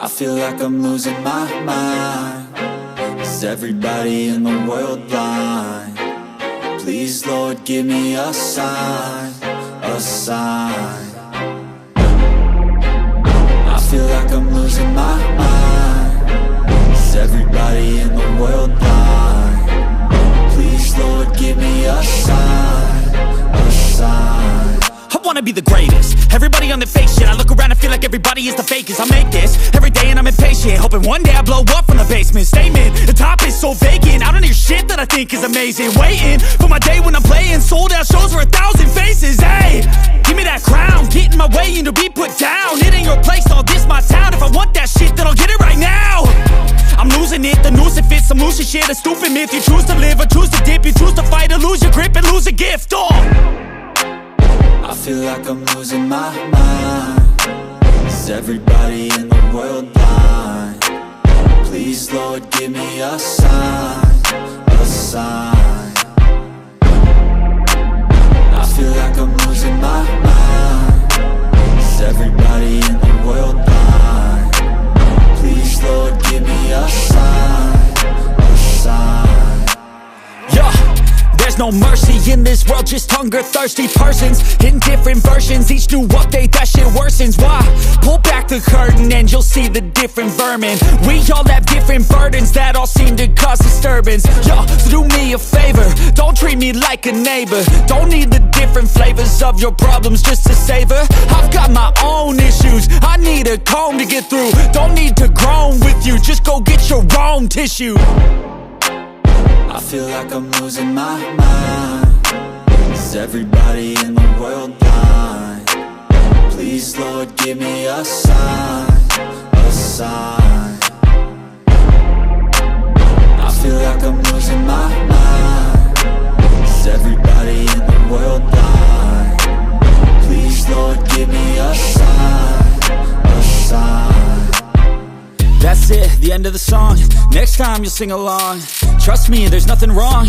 I feel like I'm losing my mind. Is everybody in the world blind? Please Lord, give me a sign, a sign. I feel like I'm losing my mind. Is everybody in the world blind? Please Lord, give me a sign, a sign. I wanna be the greatest. Everybody on the fake shit. I look around and feel like everybody is the fakest. I make this every day and I'm impatient, hoping one day I blow up from the basement. Statement, the top is so vacant. I don't hear shit that I think is amazing. Waiting for my day when I'm playing sold out shows for 1,000 faces. Hey, give me that crown, get in my way and to be put down. It ain't your place, all this my town. If I want that shit, then I'll get it right now. I'm losing it, the noose it fits. I'm losing shit, a stupid myth. You choose to live or choose to dip. You choose to fight or lose your grip and lose a gift. I feel like I'm losing my mind. Is everybody in the world blind? Please Lord, give me a sign, a sign. I feel like I'm losing my mind. Is everybody in the world blind? Please Lord, give me a sign, a sign. Yeah. There's no mercy in this world, just hunger-thirsty persons in different versions. Each new update, that shit worsens. Why? Pull back the curtain and you'll see the different vermin. We all have different burdens that all seem to cause disturbance. Yo, so do me a favor, don't treat me like a neighbor. Don't need the different flavors of your problems just to savor. I've got my own issues, I need a comb to get through. Don't need to groan with you, just go get your own tissue. I feel like I'm losing my mind. Is everybody in the world blind? Please Lord, give me a sign, a sign. I feel like I'm losing my mind. Is everybody in the world blind? Please Lord, give me a sign, a sign. That's it, the end of the song. Next time you'll sing along. Trust me, there's nothing wrong.